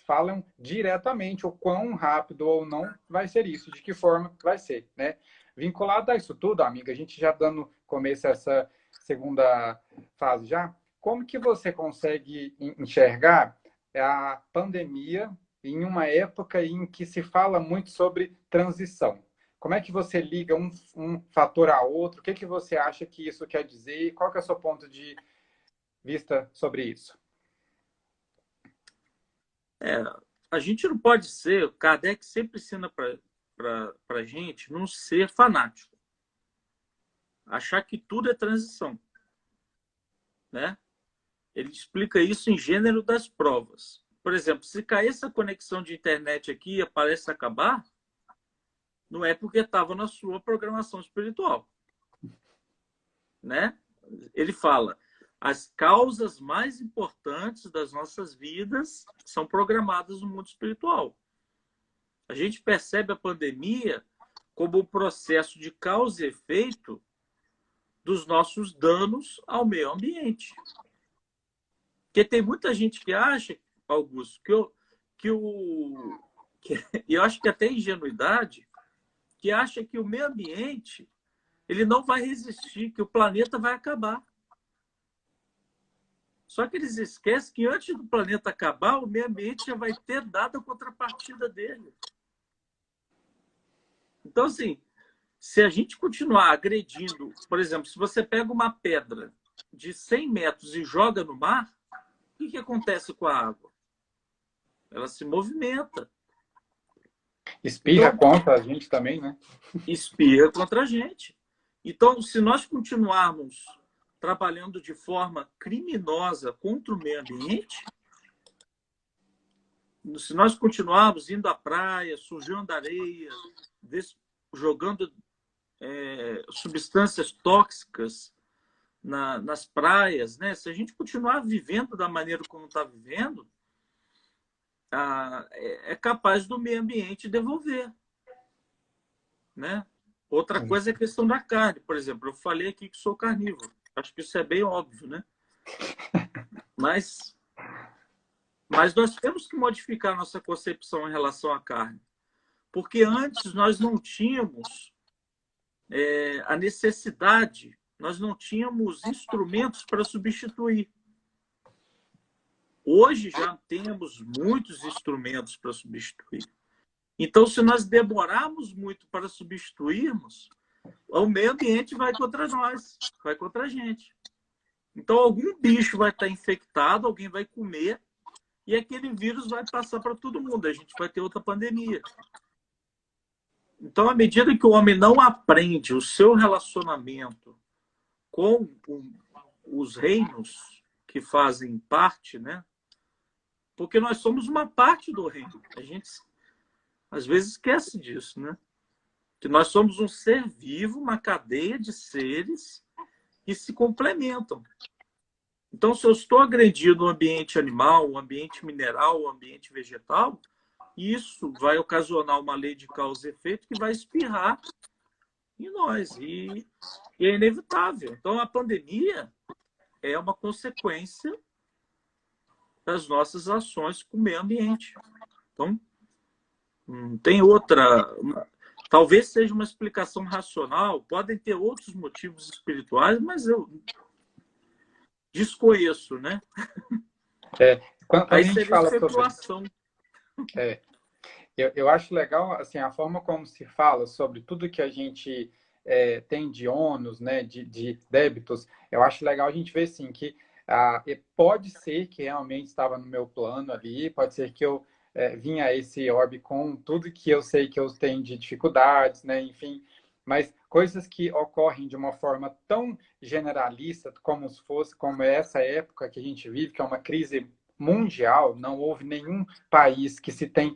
falam diretamente o quão rápido ou não vai ser isso, de que forma vai ser, né? Vinculado a isso tudo, amiga, a gente já dando começo a essa segunda fase já, como que você consegue enxergar a pandemia em uma época em que se fala muito sobre transição? Como é que você liga um fator a outro? O que você acha que isso quer dizer? Qual que é o seu ponto de vista sobre isso? A gente não pode ser... Kardec sempre ensina para a gente não ser fanático. Achar que tudo é transição. Né? Ele explica isso em Gênero das Provas. Por exemplo, se cair essa conexão de internet aqui e parece acabar, não é porque estava na sua programação espiritual. Né? Ele fala, as causas mais importantes das nossas vidas são programadas no mundo espiritual. A gente percebe a pandemia como um processo de causa e efeito dos nossos danos ao meio ambiente. Porque tem muita gente que acha, Augusto, e eu acho que até ingenuidade, que acha que o meio ambiente ele não vai resistir, que o planeta vai acabar. Só que eles esquecem que antes do planeta acabar, o meio ambiente já vai ter dado a contrapartida dele. Então, assim, se a gente continuar agredindo, por exemplo, se você pega uma pedra de 100 metros e joga no mar, o que acontece com a água? Ela se movimenta. Espirra Então, contra a gente também, né? Espirra contra a gente. Então, se nós continuarmos trabalhando de forma criminosa contra o meio ambiente, se nós continuarmos indo à praia, sujando areia, jogando substâncias tóxicas nas praias, né? Se a gente continuar vivendo da maneira como está vivendo, é capaz do meio ambiente devolver. Né? Outra coisa é a questão da carne. Por exemplo, eu falei aqui que sou carnívoro. Acho que isso é bem óbvio, né? Mas nós temos que modificar nossa concepção em relação à carne. Porque antes nós não tínhamos a necessidade, nós não tínhamos instrumentos para substituir. Hoje já temos muitos instrumentos para substituir. Então, se nós demorarmos muito para substituirmos, o meio ambiente vai contra nós, vai contra a gente. Então, algum bicho vai estar infectado, alguém vai comer, e aquele vírus vai passar para todo mundo. A gente vai ter outra pandemia. Então, à medida que o homem não aprende o seu relacionamento com os reinos que fazem parte, né? Porque nós somos uma parte do reino. A gente, às vezes, esquece disso, né? Que nós somos um ser vivo, uma cadeia de seres que se complementam. Então, se eu estou agredindo o ambiente animal, o ambiente mineral, o ambiente vegetal, isso vai ocasionar uma lei de causa e efeito que vai espirrar em nós. E é inevitável. Então, a pandemia é uma consequência das nossas ações com o meio ambiente. Então, não tem outra. Talvez seja uma explicação racional, podem ter outros motivos espirituais, mas eu desconheço, né? Quando Aí a gente seria fala sobre... especulação. Eu acho legal assim, a forma como se fala sobre tudo que a gente tem de ônus, né, de débitos. Eu acho legal a gente ver assim, que pode ser que realmente estava no meu plano ali, pode ser que eu vinha a esse orbe com tudo que eu sei que eu tenho de dificuldades, né, enfim, mas coisas que ocorrem de uma forma tão generalista como se fosse, como essa época que a gente vive, que é uma crise mundial, não houve nenhum país que se tem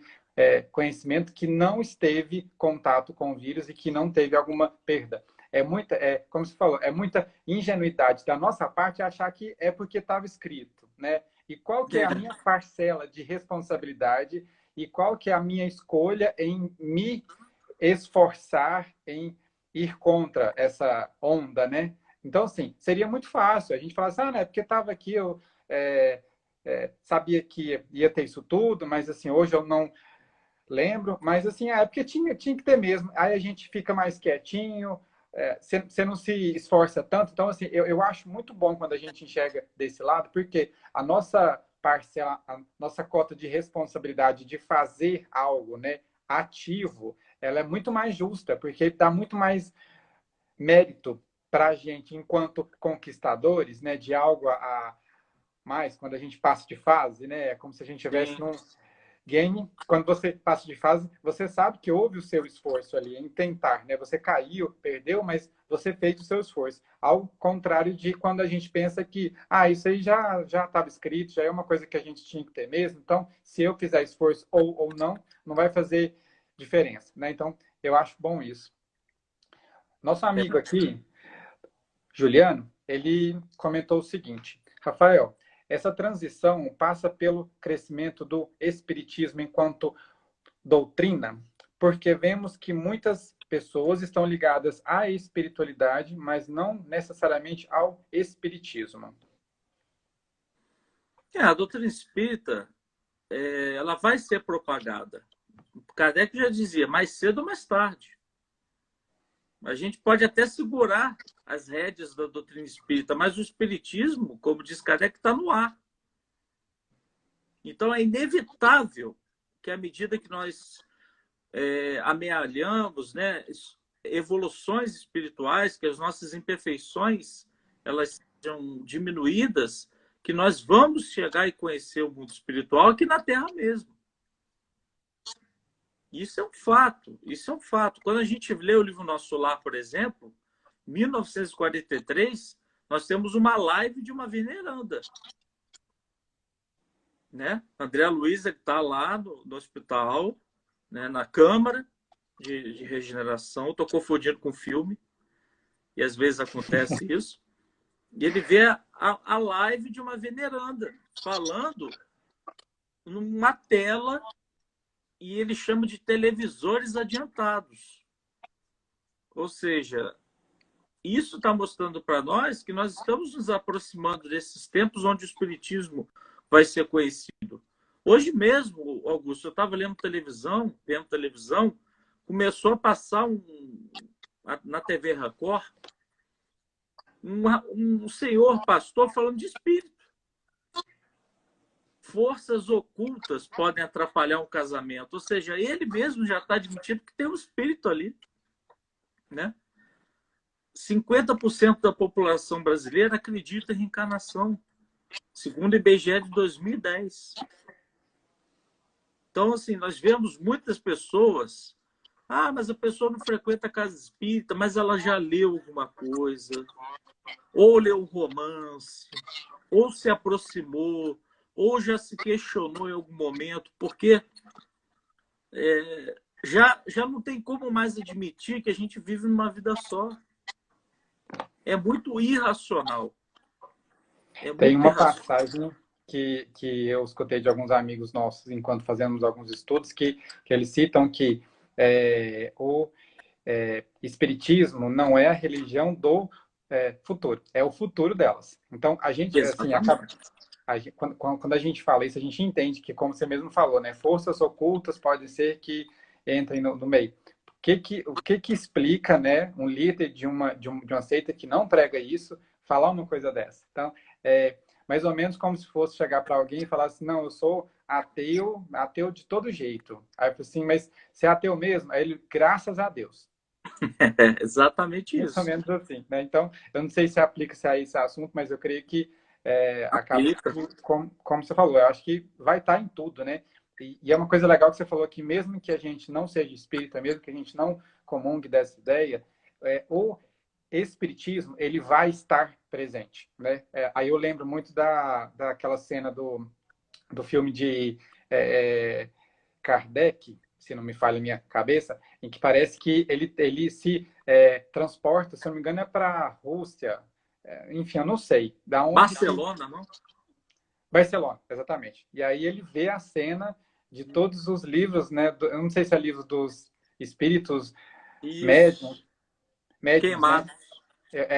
conhecimento que não esteve em contato com o vírus e que não teve alguma perda. Como você falou, é muita ingenuidade da nossa parte achar que é porque estava escrito, né? E qual que é a minha parcela de responsabilidade e qual que é a minha escolha em me esforçar em ir contra essa onda, né? Então, assim, seria muito fácil a gente falar assim, né, porque estava aqui, eu sabia que ia ter isso tudo, mas assim, hoje eu não lembro, mas assim, porque tinha que ter mesmo. Aí a gente fica mais quietinho, você não se esforça tanto. Então, assim, eu acho muito bom quando a gente enxerga desse lado, porque a nossa parcela, a nossa cota de responsabilidade de fazer algo, né, ativo, ela é muito mais justa, porque dá muito mais mérito para a gente, enquanto conquistadores, né, de algo a mais, quando a gente passa de fase, né, é como se a gente estivesse num game, quando você passa de fase, você sabe que houve o seu esforço ali em tentar, né? Você caiu, perdeu, mas você fez o seu esforço. Ao contrário de quando a gente pensa que, isso aí já estava escrito, já é uma coisa que a gente tinha que ter mesmo, então, se eu fizer esforço ou não, não vai fazer diferença, né? Então, eu acho bom isso. Nosso amigo aqui, Juliano, ele comentou o seguinte: Rafael, essa transição passa pelo crescimento do espiritismo enquanto doutrina, porque vemos que muitas pessoas estão ligadas à espiritualidade, mas não necessariamente ao espiritismo. A doutrina espírita, ela vai ser propagada. Kardec já dizia, mais cedo ou mais tarde. A gente pode até segurar as rédeas da doutrina espírita, mas o espiritismo, como diz Kardec, está no ar. Então é inevitável que, à medida que nós amealhamos, né, evoluções espirituais, que as nossas imperfeições elas sejam diminuídas, que nós vamos chegar e conhecer o mundo espiritual aqui na Terra mesmo. Isso é um fato, isso é um fato. Quando a gente lê o livro Nosso Lar, por exemplo, 1943, nós temos uma live de uma veneranda, né? Andréa Luiza, que está lá no hospital, né, na Câmara de Regeneração. Estou confundindo com filme, e às vezes acontece isso. E ele vê a live de uma veneranda falando numa tela, e ele chama de televisores adiantados. Ou seja, isso está mostrando para nós que nós estamos nos aproximando desses tempos onde o espiritismo vai ser conhecido. Hoje mesmo, Augusto, eu estava vendo televisão, começou a passar na TV Record um senhor pastor falando de espírito. Forças ocultas podem atrapalhar um casamento. Ou seja, ele mesmo já está admitindo que tem um espírito ali, né? 50% da população brasileira acredita em reencarnação, segundo o IBGE de 2010. Então, assim, nós vemos muitas pessoas... mas a pessoa não frequenta a casa espírita, mas ela já leu alguma coisa, ou leu um romance, ou se aproximou, ou já se questionou em algum momento, porque já não tem como mais admitir que a gente vive numa vida só. É muito irracional. Tem uma passagem que eu escutei de alguns amigos nossos enquanto fazemos alguns estudos, que eles citam que o espiritismo não é a religião do futuro, é o futuro delas. Então, a gente, assim, quando a gente fala isso, a gente entende que, como você mesmo falou, né, forças ocultas podem ser que entrem no meio. O que explica, né, um líder de uma seita que não prega isso, falar uma coisa dessa? Então, mais ou menos como se fosse chegar para alguém e falar assim, não, eu sou ateu, ateu de todo jeito. Aí eu falei assim, mas você é ateu mesmo? Aí ele, graças a Deus. É exatamente Mais ou isso. menos assim, né? Então, eu não sei se aplica-se a esse assunto, mas eu creio que acaba, como você falou, eu acho que vai estar em tudo, né? E é uma coisa legal que você falou que mesmo que a gente não seja espírita, mesmo que a gente não comungue dessa ideia, o espiritismo, ele vai estar presente, né? Aí eu lembro muito daquela cena do filme de Kardec, se não me falha a minha cabeça, em que parece que ele se transporta, se não me engano, é para a Rússia, enfim, eu não sei. Da onde Barcelona, não? Barcelona, exatamente. E aí ele vê a cena de todos os livros, né? Eu não sei se é livro dos espíritos médiums, né? Queimado.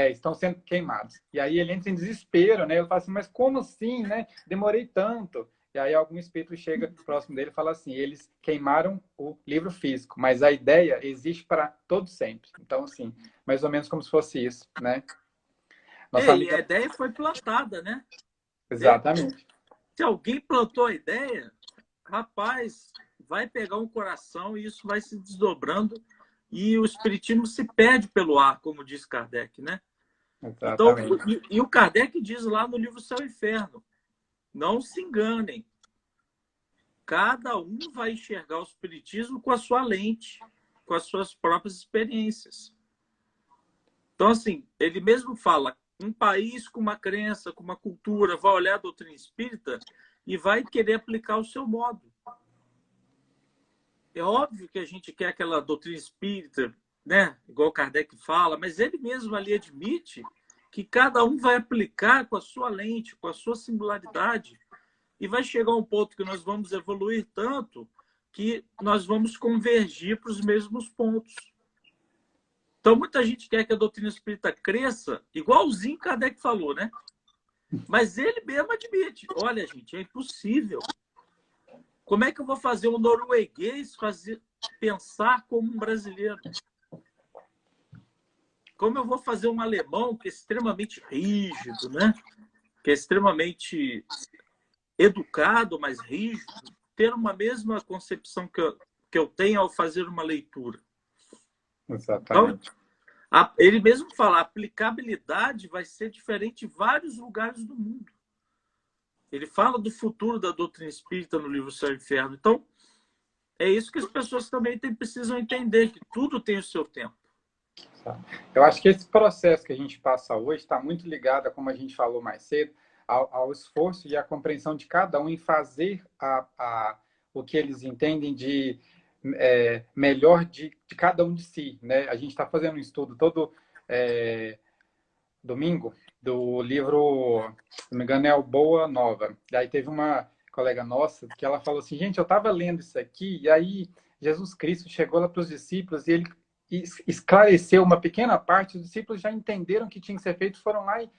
Estão sendo queimados. E aí ele entra em desespero, né? Ele fala assim, mas como assim, né? Demorei tanto. E aí algum espírito chega próximo dele e fala assim, eles queimaram o livro físico, mas a ideia existe para todo sempre. Então, assim, mais ou menos como se fosse isso, né? Nossa E a amiga... ideia foi plantada, né? Exatamente. Se alguém plantou a ideia, rapaz, vai pegar um coração e isso vai se desdobrando e o espiritismo se perde pelo ar, como diz Kardec, né? Então, Exatamente. e o Kardec diz lá no livro Céu e Inferno, não se enganem, cada um vai enxergar o espiritismo com a sua lente, com as suas próprias experiências. Então, assim, ele mesmo fala, um país com uma crença, com uma cultura, vai olhar a doutrina espírita e vai querer aplicar o seu modo. É óbvio que a gente quer aquela doutrina espírita, né? Igual Kardec fala, mas ele mesmo ali admite que cada um vai aplicar com a sua lente, com a sua singularidade, e vai chegar um ponto que nós vamos evoluir tanto que nós vamos convergir para os mesmos pontos. Então, muita gente quer que a doutrina espírita cresça, igualzinho Kardec falou, né? Mas ele mesmo admite, olha, gente, é impossível. Como é que eu vou fazer um norueguês pensar como um brasileiro? Como eu vou fazer um alemão que é extremamente rígido, né? Que é extremamente educado, mas rígido, ter uma mesma concepção que eu tenho ao fazer uma leitura? Exatamente. Então, ele mesmo fala, a aplicabilidade vai ser diferente em vários lugares do mundo. Ele fala do futuro da doutrina espírita no livro Céu e Inferno. Então, é isso que as pessoas também precisam entender, que tudo tem o seu tempo. Eu acho que esse processo que a gente passa hoje está muito ligado, como a gente falou mais cedo, ao esforço e à compreensão de cada um em fazer o que eles entendem de melhor de cada um de si, né? A gente está fazendo um estudo todo domingo do livro, se não me engano, é o Boa Nova. E aí teve uma colega nossa que ela falou assim, gente, eu estava lendo isso aqui e aí Jesus Cristo chegou lá para os discípulos e ele esclareceu uma pequena parte, os discípulos já entenderam o que tinha que ser feito, foram lá e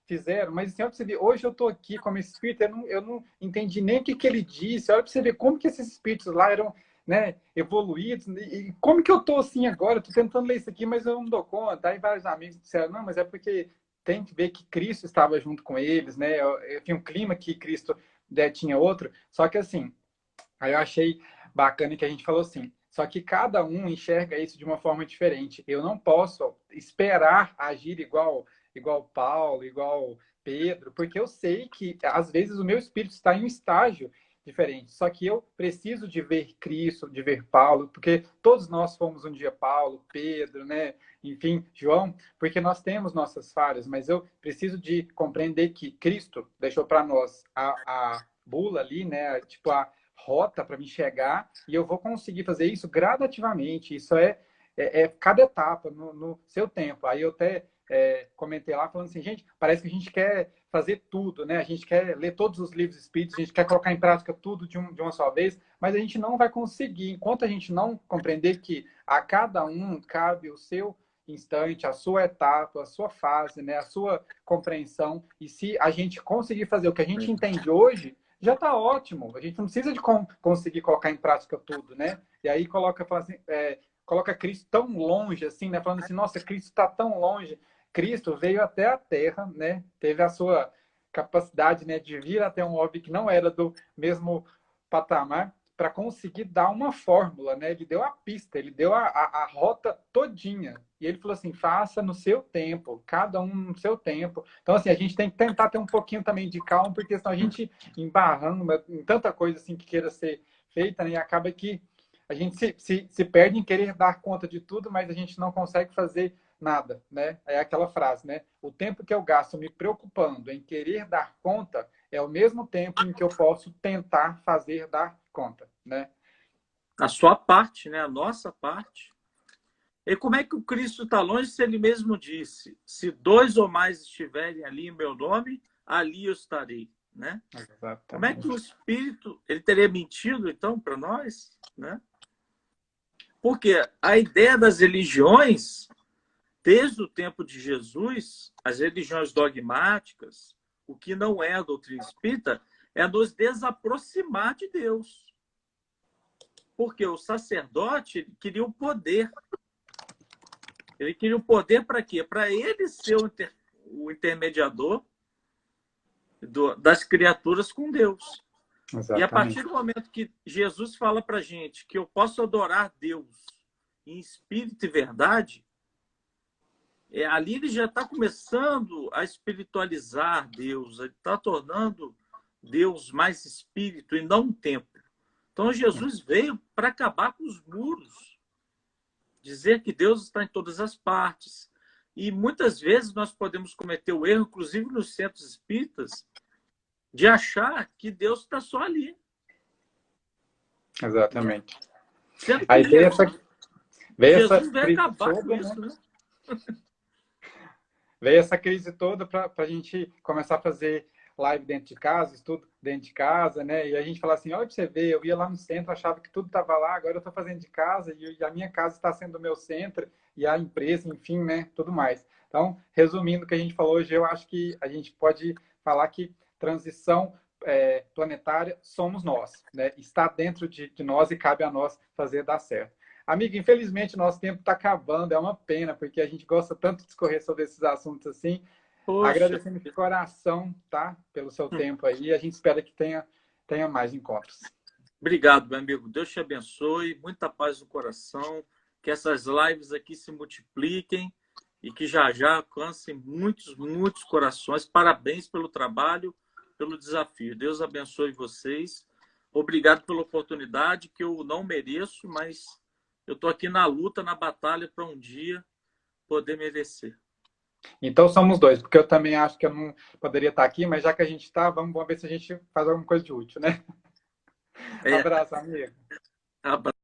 fizeram, mas assim, olha para você ver, hoje eu estou aqui como espírito, eu não entendi nem o que ele disse, olha para você ver como que esses espíritos lá eram, né, evoluídos, e como que eu estou assim agora, estou tentando ler isso aqui, mas eu não dou conta. Aí vários amigos disseram, não, mas é porque tem que ver que Cristo estava junto com eles, né, tinha um clima que Cristo tinha outro, só que assim, aí eu achei bacana que a gente falou assim, só que cada um enxerga isso de uma forma diferente. Eu não posso esperar agir igual Paulo, igual Pedro, porque eu sei que às vezes o meu espírito está em um estágio diferente. Só que eu preciso de ver Cristo, de ver Paulo, porque todos nós fomos um dia Paulo, Pedro, né? Enfim, João, porque nós temos nossas falhas, mas eu preciso de compreender que Cristo deixou para nós a bula ali, né? Tipo, a rota para me chegar, e eu vou conseguir fazer isso gradativamente. Isso é cada etapa no seu tempo. Aí eu até comentei lá falando assim, gente, parece que a gente quer fazer tudo, né? A gente quer ler todos os livros espíritos, a gente quer colocar em prática tudo de uma só vez, mas a gente não vai conseguir, enquanto a gente não compreender que a cada um cabe o seu instante, a sua etapa, a sua fase, né? A sua compreensão. E se a gente conseguir fazer o que a gente entende hoje, já está ótimo. A gente não precisa de conseguir colocar em prática tudo, né? E aí fala assim, coloca Cristo tão longe, assim, né? Falando assim, nossa, Cristo está tão longe. Cristo veio até a Terra, né? Teve a sua capacidade, né, de vir até um orbe que não era do mesmo patamar para conseguir dar uma fórmula, né? Ele deu a pista, ele deu a rota todinha. E ele falou assim, faça no seu tempo, cada um no seu tempo. Então, assim, a gente tem que tentar ter um pouquinho também de calma, porque senão a gente embarrando em tanta coisa assim que queira ser feita, né? E acaba que a gente se perde em querer dar conta de tudo, mas a gente não consegue fazer nada, né? É aquela frase, né? O tempo que eu gasto me preocupando em querer dar conta é o mesmo tempo em que eu posso tentar fazer dar conta, né? A sua parte, né? A nossa parte. E como é que o Cristo está longe se ele mesmo disse, se dois ou mais estiverem ali em meu nome, ali eu estarei, né? Exatamente. Como é que o Espírito, ele teria mentido, então, para nós, né? Porque a ideia das religiões, desde o tempo de Jesus, as religiões dogmáticas, o que não é a doutrina espírita, é nos desaproximar de Deus. Porque o sacerdote ele queria o poder. Ele queria o poder para quê? Para ele ser o intermediador das criaturas com Deus. Exatamente. E a partir do momento que Jesus fala para a gente que eu posso adorar Deus em espírito e verdade, ali ele já está começando a espiritualizar Deus, ele está tornando Deus mais espírito e não um templo. Então Jesus veio para acabar com os muros, dizer que Deus está em todas as partes. E muitas vezes nós podemos cometer o erro, inclusive nos centros espíritas, de achar que Deus está só ali. Exatamente. Aí Jesus veio veio acabar com isso, né? Veio essa crise toda para a gente começar a fazer live dentro de casa, estudo dentro de casa, né? E a gente fala assim, olha para você ver, eu ia lá no centro, achava que tudo estava lá, agora eu estou fazendo de casa e a minha casa está sendo o meu centro e a empresa, enfim, né? Tudo mais. Então, resumindo o que a gente falou hoje, eu acho que a gente pode falar que transição planetária somos nós, né? Está dentro de nós e cabe a nós fazer dar certo. Amigo, infelizmente nosso tempo está acabando, é uma pena, porque a gente gosta tanto de discorrer sobre esses assuntos assim. Poxa. Agradecendo de coração, tá? Pelo seu tempo aí. A gente espera que tenha mais encontros. Obrigado, meu amigo. Deus te abençoe. Muita paz no coração. Que essas lives aqui se multipliquem e que já alcancem muitos, muitos corações. Parabéns pelo trabalho, pelo desafio. Deus abençoe vocês. Obrigado pela oportunidade que eu não mereço, mas eu estou aqui na luta, na batalha para um dia poder merecer. Então somos dois, porque eu também acho que eu não poderia estar aqui, mas já que a gente está, vamos ver se a gente faz alguma coisa de útil, né? Abraço, amigo. Abraço.